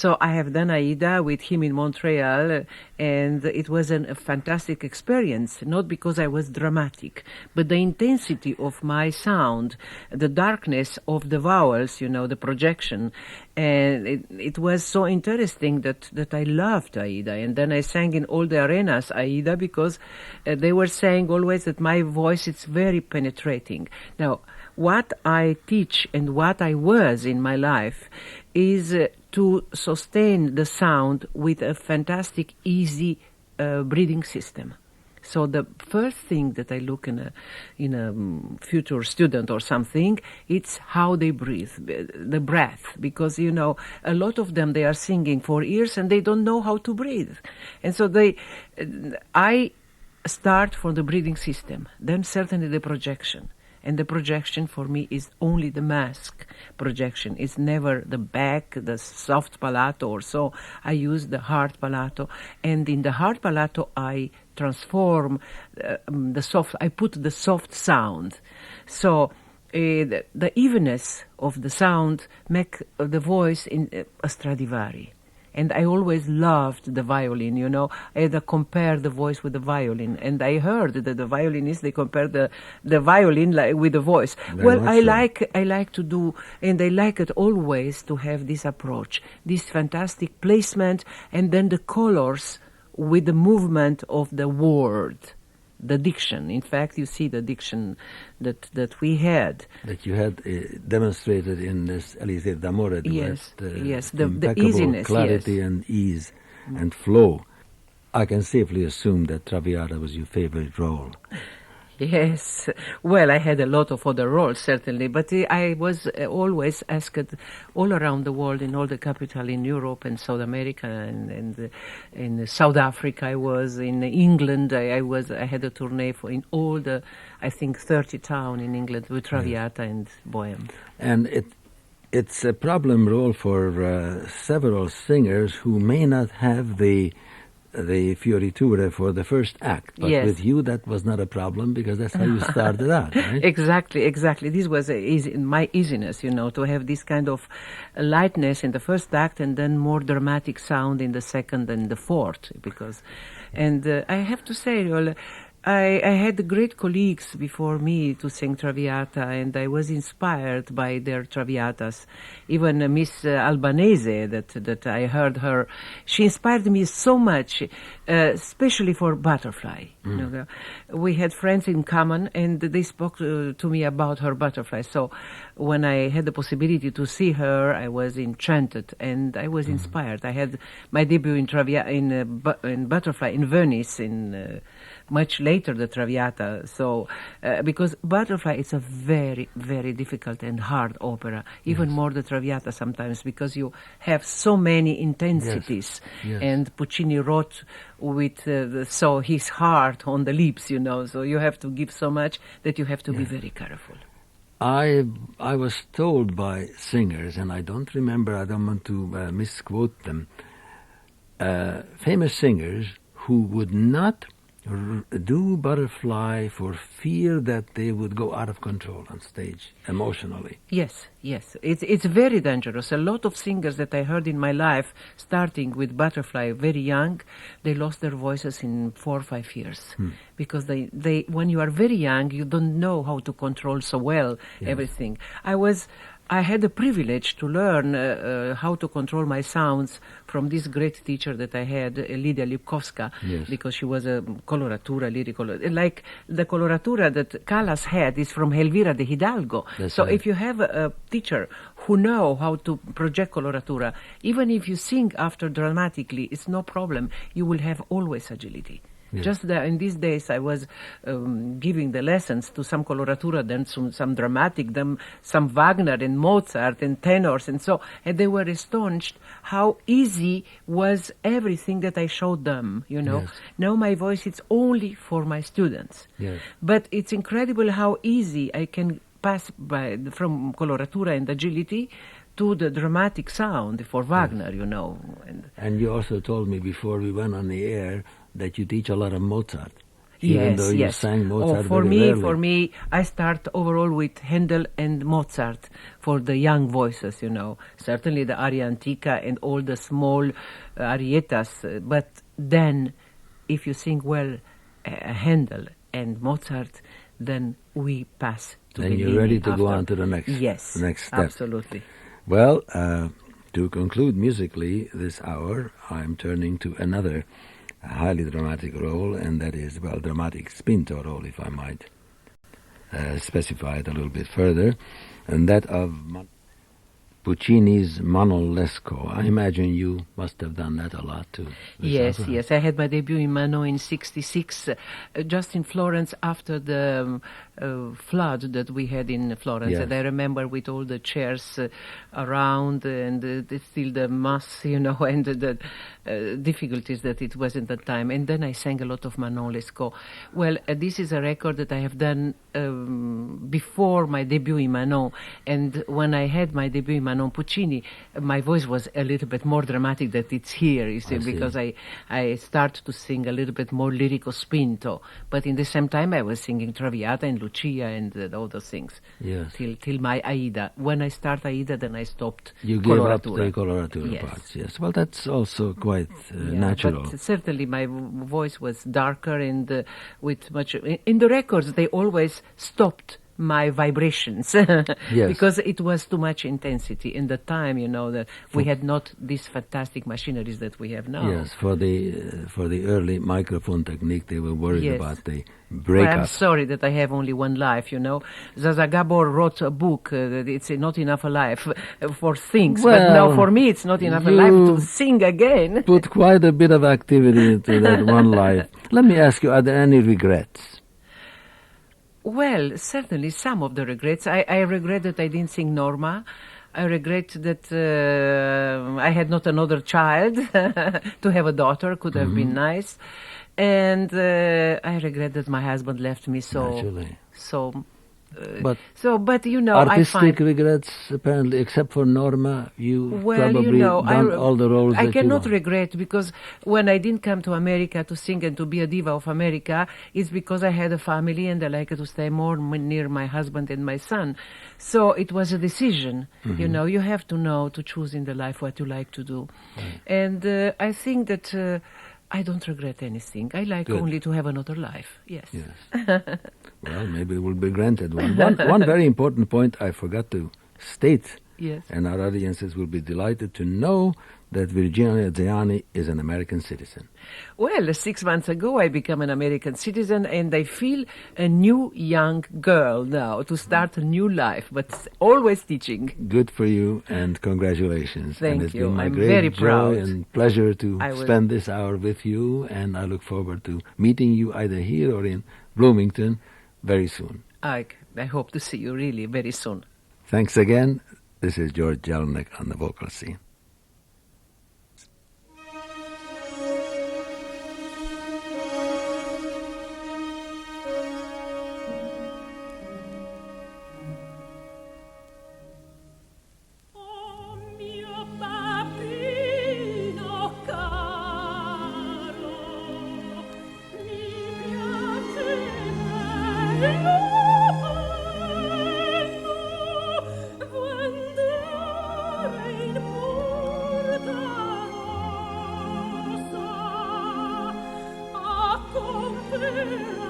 So I have done Aida with him in Montreal, and it was a fantastic experience, not because I was dramatic, but the intensity of my sound, the darkness of the vowels, you know, the projection. And it was so interesting that I loved Aida. And then I sang in all the arenas Aida because they were saying always that my voice is very penetrating. Now, what I teach and what I was in my life is to sustain the sound with a fantastic, easy breathing system. So the first thing that I look in a future student or something, it's how they breathe, the breath, because you know a lot of them, they are singing for years and they don't know how to breathe, and so I start from the breathing system, then certainly the projection. And the projection for me is only the mask projection. It's never the back, the soft palato or so. I use the hard palato. And in the hard palato, I transform I put the soft sound. So the evenness of the sound make the voice in a Stradivari. And I always loved the violin, you know. I had to compare the voice with the violin. And I heard that the violinists, they compare the violin with the voice. I like to do, and I like it always to have this approach, this fantastic placement, and then the colors with the movement of the word, the diction. In fact, you see the diction that we had. That you had demonstrated in this Elise d'Amore duet. Yes, the impeccable easiness, clarity yes. and ease and flow. I can safely assume that Traviata was your favorite role. Yes. Well, I had a lot of other roles, certainly, but I was always asked all around the world, in all the capital in Europe and South America and in South Africa. I was in England. I had a tournée in all the, I think, 30 towns in England with Traviata and Bohème. And it's a problem role for several singers who may not have the fioritura for the first act, but yes. with you that was not a problem because that's how you started out, right? Exactly. This was my easiness, you know, to have this kind of lightness in the first act and then more dramatic sound in the second and the fourth. And I have to say, I had great colleagues before me to sing Traviata, and I was inspired by their Traviatas. Even Miss Albanese, that I heard her, she inspired me so much, especially for Butterfly. You know, we had friends in common, and they spoke to me about her Butterfly. So when I had the possibility to see her, I was enchanted, and I was inspired. I had my debut in in Butterfly in Venice much later, the Traviata. So, because Butterfly is a very, very difficult and hard opera, even more the Traviata sometimes, because you have so many intensities. Yes. And Puccini wrote with his heart on the lips, you know, so you have to give so much that you have to be very careful. I was told by singers, and I don't remember, I don't want to misquote them, famous singers who would not do Butterfly for fear that they would go out of control on stage emotionally. Yes. It's very dangerous. A lot of singers that I heard in my life, starting with Butterfly very young, they lost their voices in 4 or 5 years. Because they when you are very young, you don't know how to control so well everything. I had the privilege to learn how to control my sounds from this great teacher that I had, Lidia Lipkowska, because she was a coloratura, lyrical. Like the coloratura that Callas had is from Elvira de Hidalgo. So if you have a teacher who know how to project coloratura, even if you sing after dramatically, it's no problem. You will have always agility. Yes. Just in these days, I was giving the lessons to some coloratura, then some dramatic, then some Wagner and Mozart and tenors and they were astonished how easy was everything that I showed them, you know. Yes. Now my voice, it's only for my students. Yes. But it's incredible how easy I can pass from coloratura and agility to the dramatic sound for Wagner, you know. And you also told me before we went on the air that you teach a lot of Mozart. even though you yes. sang Mozart for very me, rarely. for me, I start overall with Handel and Mozart for the young voices. Certainly the aria antica and all the small arietas. But then, if you sing well, Handel and Mozart, then we pass to Then you're Bellini ready to go after. on to the next, Yes, next step. absolutely. Well, to conclude musically this hour, I'm turning to another highly dramatic role, and that is, well, dramatic spinto role, if I might specify it a little bit further, and that of Puccini's Manon Lescaut. I imagine you must have done that a lot too. Yes. I had my debut in Manon in '66, just in Florence after the flood that we had in Florence. Yes. And I remember with all the chairs around and still the mass, and the difficulties that it was at that time. And then I sang a lot of Manon Lescaut. Well, this is a record that I have done before my debut in Manon. And when I had my debut in Manon Puccini, my voice was a little bit more dramatic than it's here, you see, because I start to sing a little bit more lyrico spinto. But in the same time, I was singing Traviata and Lucia and all those things. Yes. Till my Aida. When I start Aida, then I stopped You gave up coloratura. the coloratura Yes. parts, yes. Well, that's also quite Yeah, natural. But certainly my voice was darker and with much... In the records, they always stopped my vibrations because it was too much intensity. In the time, that we had not these fantastic machineries that we have now. Yes, for the early microphone technique, they were worried Yes. about the Well, breakup. I'm sorry that I have only one life, Zaza Gabor wrote a book that it's not enough a life for things, but Well, now for me it's not enough a life to sing again. Put quite a bit of activity into that one life. Let me ask you, are there any regrets? Well, certainly some of the regrets. I regret that I didn't sing Norma. I regret that I had not another child. To have a daughter could have been nice. And I regret that my husband left me Naturally. But I artistic find... regrets, apparently, except for Norma, you probably I done all the roles I that cannot you want. regret, because when I didn't come to America to sing and to be a diva of America, it's because I had a family and I like to stay more near my husband and my son. So it was a decision. You have to know to choose in the life what you like to do. Right. And I think that I don't regret anything. I like Good. only to have another life. Yes. Well, maybe it will be granted one. One very important point I forgot to state, Yes. and our audiences will be delighted to know that Virginia Zeani is an American citizen. Well, 6 months ago I became an American citizen and I feel a new young girl now to start a new life, but always teaching. Good for you and congratulations. Thank and it's you. been my I'm great very joy proud. and pleasure to I will- spend this hour with you, and I look forward to meeting you either here or in Bloomington very soon. I hope to see you really very soon. Thanks again. This is George Jellinek on the vocal scene. Oh mio babbino caro, mi piace quando in porta rossa a comprare